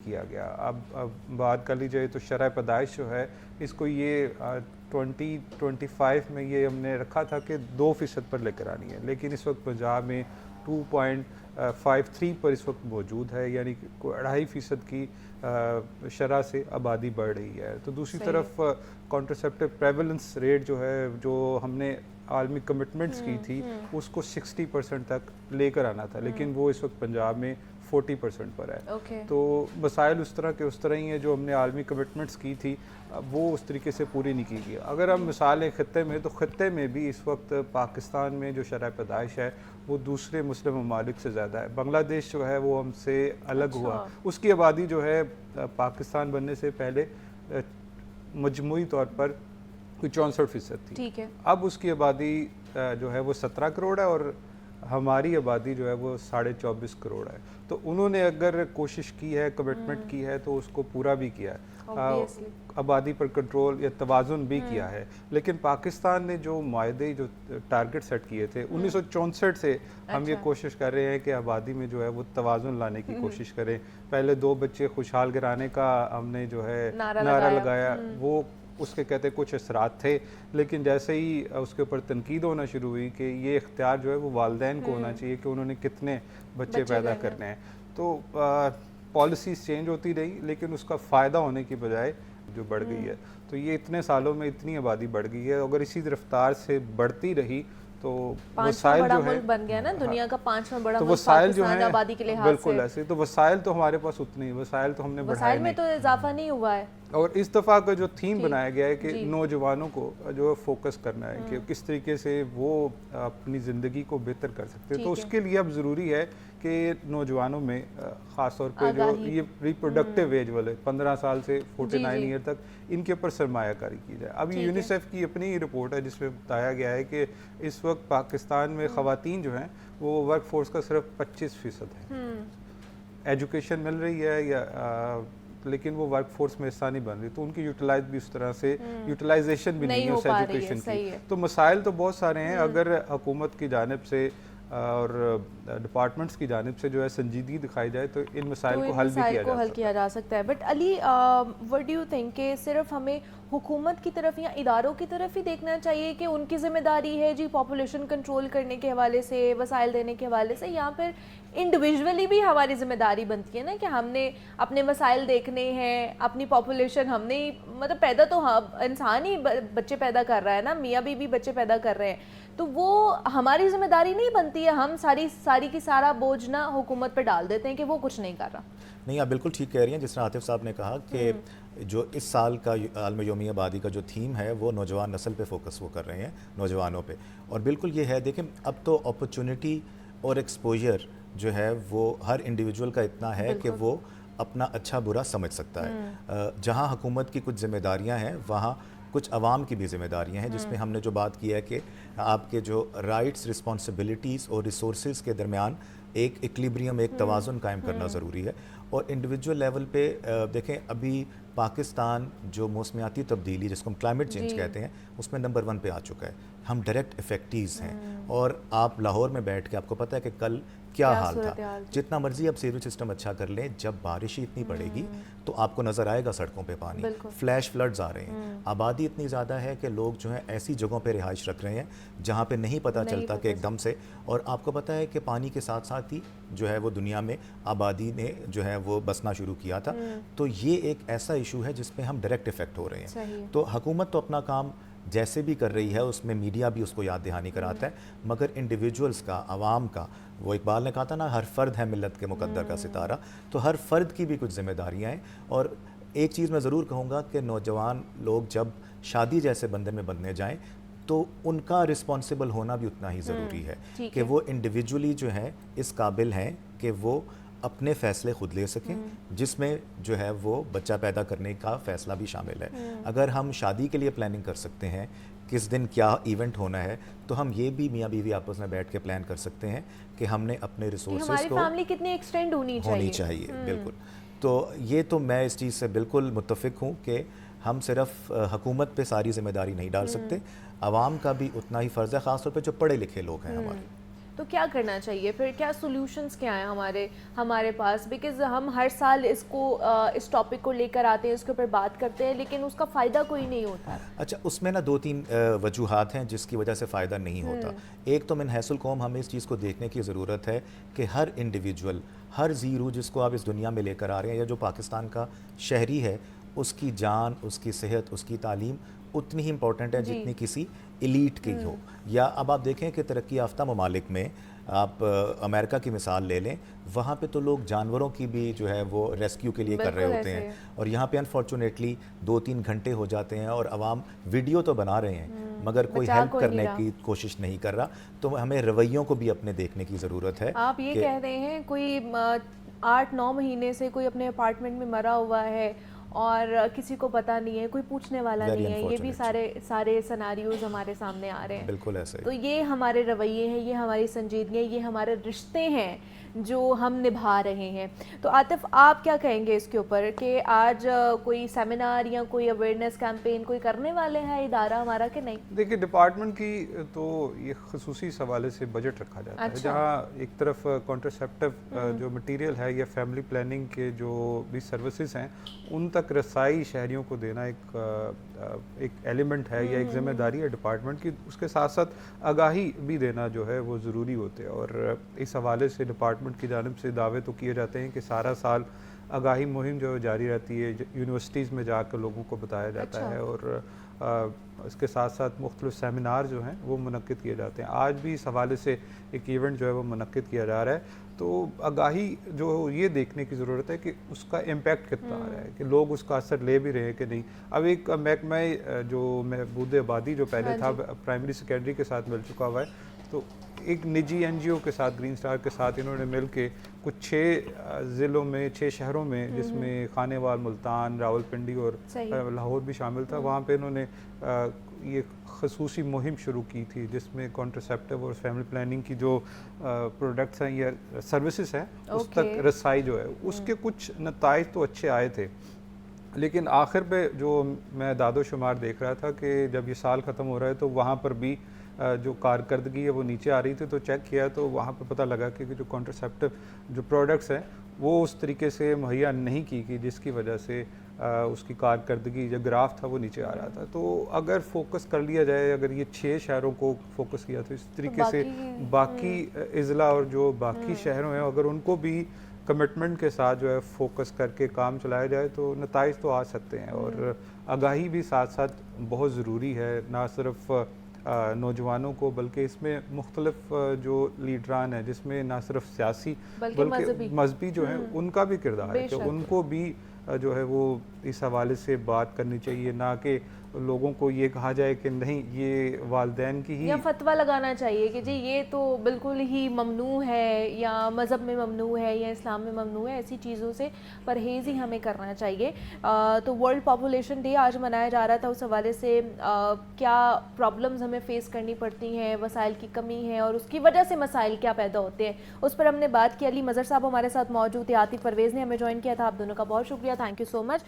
کیا گیا. اب بات کر لی جائے تو شرح پیدائش جو ہے اس کو یہ 2025 میں یہ ہم نے رکھا تھا کہ 2% پر لے کر آنی ہے, لیکن اس وقت پنجاب میں 2.53 پر اس وقت موجود ہے, یعنی 2.5% کی شرح سے آبادی بڑھ رہی ہے. تو دوسری طرف کانٹرسیپٹیو پریولنس ریٹ جو ہے, جو ہم نے عالمی کمٹمنٹس کی تھی اس کو 60% تک لے کر آنا تھا, لیکن وہ اس وقت پنجاب میں 40% پر ہے. تو مسائل اس طرح ہی ہیں جو ہم نے عالمی کمٹمنٹس کی تھی وہ اس طریقے سے پوری نہیں کی گئی. اگر ہم مثالیں خطے میں, تو خطے میں بھی اس وقت پاکستان میں جو شرح پیدائش ہے وہ دوسرے مسلم ممالک سے زیادہ ہے. بنگلہ دیش جو ہے وہ ہم سے الگ ہوا, اس کی آبادی جو ہے پاکستان بننے سے پہلے مجموعی طور پر کوئی 64% تھی. اب اس کی آبادی جو ہے وہ 17 کروڑ ہے اور ہماری آبادی جو ہے وہ 24.5 کروڑ ہے. تو انہوں نے اگر کوشش کی ہے, کمٹمنٹ کی ہے, تو اس کو پورا بھی کیا ہے, آبادی پر کنٹرول یا توازن بھی کیا ہے. لیکن پاکستان نے جو معاہدے, جو ٹارگٹ سیٹ کیے تھے 1964 سے ہم یہ کوشش کر رہے ہیں کہ آبادی میں جو ہے وہ توازن لانے کی کوشش کریں. پہلے 2 بچے خوشحال گرانے کا ہم نے جو ہے نعرہ لگایا, وہ اس کے کہتے کچھ اثرات تھے, لیکن جیسے ہی اس کے اوپر تنقید ہونا شروع ہوئی کہ یہ اختیار جو ہے وہ والدین کو ہونا چاہیے کہ انہوں نے کتنے بچے پیدا کرنے ہیں, تو پالیسیز چینج ہوتی رہی, لیکن اس کا فائدہ ہونے کی بجائے جو بڑھ گئی ہے. تو یہ اتنے سالوں میں اتنی آبادی بڑھ گئی ہے, اگر اسی رفتار سے بڑھتی رہی تو وسائل جو ہے بن گیا نا, دنیا کا 5واں بڑا ملک وسائل جو ہیں آبادی کے لحاظ سے, بالکل ایسے. تو وسائل تو ہمارے پاس اتنے ہی, وسائل تو ہم نے بڑھائے وسائل میں تو اضافہ نہیں ہوا ہے. اور اس دفعہ کا جو تھیم بنایا گیا ہے کہ نوجوانوں کو جو فوکس کرنا ہے کہ کس طریقے سے وہ اپنی زندگی کو بہتر کر سکتے ہیں. تو اس کے لیے اب ضروری ہے کہ نوجوانوں میں خاص طور پہ جو یہ ریپروڈکٹیو ایج والے 15 سال سے 49 ایئر تک, ان کے اوپر سرمایہ کاری کی جائے. اب یہ یونیسیف کی اپنی رپورٹ ہے جس میں بتایا گیا ہے کہ اس وقت پاکستان میں خواتین جو ہیں وہ ورک فورس کا صرف 25% ہے. ایجوکیشن مل رہی ہے یا لیکن وہ ورک فورس میں حصہ نہیں بن رہی, تو ان کی یوٹیلائز بھی اس طرح سے یوٹیلائزیشن بھی نہیں ہے اس ایجوکیشن کی. تو مسائل تو بہت سارے ہیں. اگر حکومت کی جانب سے اور ڈپارٹمنٹس کی جانب سے جو ہے سنجیدگی دکھائی جائے تو ان مسائل کو حل کیا جا سکتا ہے. But Ali, what do you think کہ صرف ہمیں حکومت کی طرف یا اداروں کی طرف ہی دیکھنا چاہیے کہ ان کی ذمہ داری ہے جی پاپولیشن کنٹرول کرنے کے حوالے سے, وسائل دینے کے حوالے سے, یا پھر انڈیویژولی بھی ہماری ذمہ داری بنتی ہے نا کہ ہم نے اپنے وسائل دیکھنے ہیں, اپنی پاپولیشن ہم نے, مطلب پیدا تو انسان ہی بچے پیدا کر رہا ہے نا, میاں بیوی بچے پیدا کر رہے ہیں, تو وہ ہماری ذمہ داری نہیں بنتی ہے. ہم ساری کی سارا بوجھ نا حکومت پہ ڈال دیتے ہیں کہ وہ کچھ نہیں کر رہا. نہیں, آپ بالکل ٹھیک کہہ رہی ہیں. جس طرح عاطف صاحب نے کہا کہ جو اس سال کا عالمی یوم آبادی کا جو تھیم ہے وہ نوجوان نسل پہ فوکس وہ کر رہے ہیں, نوجوانوں پہ. اور بالکل یہ ہے, دیکھیں اب تو اپرچونٹی اور ایکسپوجر جو ہے وہ ہر انڈیویجول کا اتنا ہے کہ وہ اپنا اچھا برا سمجھ سکتا ہے. جہاں حکومت کی کچھ ذمہ داریاں ہیں وہاں کچھ عوام کی بھی ذمہ داریاں ہیں, جس میں ہم نے جو بات کی ہے کہ آپ کے جو رائٹس, رسپانسبلٹیز اور ریسورسز کے درمیان ایک ایکلیبریم, ایک توازن قائم کرنا ضروری ہے. اور انڈیویجول لیول پہ دیکھیں ابھی پاکستان جو موسمیاتی تبدیلی جس کو ہم کلائمیٹ چینج کہتے ہیں اس میں نمبر 1 پہ آ چکا ہے. ہم ڈائریکٹ افیکٹیز ہیں. اور آپ لاہور میں بیٹھ کے آپ کو پتہ ہے کہ کل کیا حال تھا. جتنا مرضی آپ سیوریج سسٹم اچھا کر لیں, جب بارش ہی اتنی پڑے گی تو آپ کو نظر آئے گا سڑکوں پہ پانی, فلیش فلڈز آ رہے ہیں. آبادی اتنی زیادہ ہے کہ لوگ جو ہیں ایسی جگہوں پہ رہائش رکھ رہے ہیں جہاں پہ نہیں پتہ چلتا کہ ایک دم سے. اور آپ کو پتہ ہے کہ پانی کے ساتھ ساتھ ہی جو ہے وہ دنیا میں آبادی نے جو ہے وہ بسنا شروع کیا تھا. تو یہ ایک ایسا ایشو ہے جس پہ ہم ڈائریکٹ افیکٹ ہو رہے ہیں. تو حکومت تو اپنا کام جیسے بھی کر رہی ہے, اس میں میڈیا بھی اس کو یاد دہانی کراتا ہے, مگر انڈیویجولز کا, عوام کا, وہ اقبال نے کہا تھا نا, ہر فرد ہے ملت کے مقدر کا ستارہ. تو ہر فرد کی بھی کچھ ذمہ داریاں ہیں. اور ایک چیز میں ضرور کہوں گا کہ نوجوان لوگ جب شادی جیسے بندھن میں بندھنے جائیں تو ان کا رسپانسبل ہونا بھی اتنا ہی ضروری ہے کہ وہ انڈیویجولی جو ہے اس قابل ہیں کہ وہ اپنے فیصلے خود لے سکیں, جس میں جو ہے وہ بچہ پیدا کرنے کا فیصلہ بھی شامل ہے. اگر ہم شادی کے لیے پلاننگ کر سکتے ہیں, کس دن کیا ایونٹ ہونا ہے, تو ہم یہ بھی میاں بیوی آپس میں بیٹھ کے پلان کر سکتے ہیں کہ ہم نے اپنے ریسورسز کو, ہماری فیملی کتنی ایکسٹینڈ ہونی چاہیے. بالکل. تو یہ تو میں اس چیز سے بالکل متفق ہوں کہ ہم صرف حکومت پہ ساری ذمہ داری نہیں ڈال سکتے, عوام کا بھی اتنا ہی فرض ہے, خاص طور پہ جو پڑھے لکھے لوگ ہیں ہمارے. تو کیا کرنا چاہیے پھر, کیا سولوشنس کیا ہیں ہمارے پاس؟ بیکاز ہم ہر سال اس ٹاپک کو لے کر آتے ہیں, اس کے اوپر بات کرتے ہیں, لیکن اس کا فائدہ کوئی نہیں ہوتا. اچھا, اس میں نا 2-3 وجوہات ہیں جس کی وجہ سے فائدہ نہیں ہوتا. ایک تو من حیث القوم ہمیں اس چیز کو دیکھنے کی ضرورت ہے کہ ہر انڈیویجول, ہر زیرو جس کو آپ اس دنیا میں لے کر آ رہے ہیں یا جو پاکستان کا شہری ہے, اس کی جان, اس کی صحت, اس کی تعلیم اتنی ہی امپورٹنٹ ہے جتنی کسی ایلیٹ کی ہو. یا اب آپ دیکھیں کہ ترقی یافتہ ممالک میں آپ امریکہ کی مثال لے لیں, وہاں پہ تو لوگ جانوروں کی بھی جو ہے وہ ریسکیو کے لیے کر رہے ہوتے ہیں, اور یہاں پہ انفارچونیٹلی 2-3 گھنٹے ہو جاتے ہیں اور عوام ویڈیو تو بنا رہے ہیں مگر کوئی ہیلپ کرنے کی کوشش نہیں کر رہا. تو ہمیں رویوں کو بھی اپنے دیکھنے کی ضرورت ہے. آپ یہ کہہ رہے ہیں کوئی 8-9 مہینے سے کوئی اپنے اپارٹمنٹ میں مرا ہوا ہے اور کسی کو پتہ نہیں ہے, کوئی پوچھنے والا نہیں ہے, یہ بھی سارے سیناریوز ہمارے سامنے آ رہے ہیں. بالکل ایسے. تو یہ ہمارے رویے ہیں, یہ ہماری سنجیدگی ہے, یہ ہمارے رشتے ہیں جو ہم نبھا رہے ہیں. تو عاطف, آپ کیا کہیں گے اس کے اوپر کہ آج کوئی سیمینار یا کوئی اویئرنیس کیمپین کوئی کرنے والے ہیں ادارہ ہمارا کہ نہیں؟ دیکھیے, ڈپارٹمنٹ کی تو یہ خصوصی حوالے سے بجٹ رکھا جاتا ہے, جہاں ایک طرف کانٹرسیپٹیو جو مٹیریل ہے یا فیملی پلاننگ کے جو بھی سروسز ہیں ان تک رسائی شہریوں کو دینا ایک ایلیمنٹ ہے یا ایک ذمہ داری ہے ڈپارٹمنٹ کی. اس کے ساتھ ساتھ آگاہی بھی دینا جو ہے وہ ضروری ہوتے ہیں, اور اس حوالے سے ڈپارٹمنٹ کی جانب سے دعوے تو کیے جاتے ہیں کہ سارا سال آگاہی مہم جو جاری رہتی ہے, یونیورسٹیز میں جا کر لوگوں کو بتایا جاتا ہے, اور اس کے ساتھ ساتھ مختلف سیمینار جو ہیں وہ منعقد کیے جاتے ہیں. آج بھی اس حوالے سے ایک ایونٹ جو ہے وہ منعقد کیا جا رہا ہے. تو آگاہی جو یہ دیکھنے کی ضرورت ہے کہ اس کا امپیکٹ کتنا آ رہا ہے, کہ لوگ اس کا اثر لے بھی رہے ہیں کہ نہیں. اب ایک محکمہ جو بہبود آبادی جو پہلے تھا پرائمری سیکنڈری کے ساتھ مل چکا ہوا ہے, تو ایک نجی این جی او کے ساتھ, گرین اسٹار کے ساتھ انہوں نے مل کے کچھ 6 ضلعوں میں 6 شہروں میں, جس میں خانیوال, ملتان, راولپنڈی اور لاہور بھی شامل تھا, وہاں پہ انہوں نے یہ خصوصی مہم شروع کی تھی جس میں کانٹرسیپٹیو اور فیملی پلاننگ کی جو پروڈکٹس ہیں یا سروسز ہیں اس تک رسائی جو ہے, اس کے کچھ نتائج تو اچھے آئے تھے. لیکن آخر پہ جو میں داد و شمار دیکھ رہا تھا کہ جب یہ سال ختم ہو رہا ہے تو وہاں پر بھی جو کارکردگی ہے وہ نیچے آ رہی تھی, تو چیک کیا تو وہاں پہ پتہ لگا کہ جو کانٹرسیپٹیو جو پروڈکٹس ہیں وہ اس طریقے سے مہیا نہیں کی گئی, جس کی وجہ سے اس کی کارکردگی جو گراف تھا وہ نیچے آ رہا تھا. تو اگر فوکس کر لیا جائے, اگر یہ 6 شہروں کو فوکس کیا تو اس طریقے سے باقی اضلاع اور جو باقی شہروں ہیں اگر ان کو بھی کمٹمنٹ کے ساتھ جو ہے فوکس کر کے کام چلایا جائے تو نتائج تو آ سکتے ہیں. اور آگاہی بھی ساتھ ساتھ بہت ضروری ہے, نہ صرف نوجوانوں کو بلکہ اس میں مختلف جو لیڈران ہیں جس میں نہ صرف سیاسی بلکہ مذہبی جو ہیں ان کا بھی کردار ہے, کہ ان کو بھی جو ہے وہ اس حوالے سے بات کرنی چاہیے, نہ کہ لوگوں کو یہ کہا جائے کہ نہیں یہ والدین کی ہی, یا فتویٰ لگانا چاہیے کہ جی یہ تو بالکل ہی ممنوع ہے یا مذہب میں ممنوع ہے یا اسلام میں ممنوع ہے. ایسی چیزوں سے پرہیز ہی ہمیں کرنا چاہیے. تو ورلڈ پاپولیشن ڈے آج منایا جا رہا تھا, اس حوالے سے کیا پرابلمز ہمیں فیس کرنی پڑتی ہیں, وسائل کی کمی ہے اور اس کی وجہ سے مسائل کیا پیدا ہوتے ہیں, اس پر ہم نے بات کی. علی مظہر صاحب ہمارے ساتھ موجود تھے, عاطف پرویز نے ہمیں جوائن کیا تھا. آپ دونوں کا بہت شکریہ, تھینک یو سو مچ.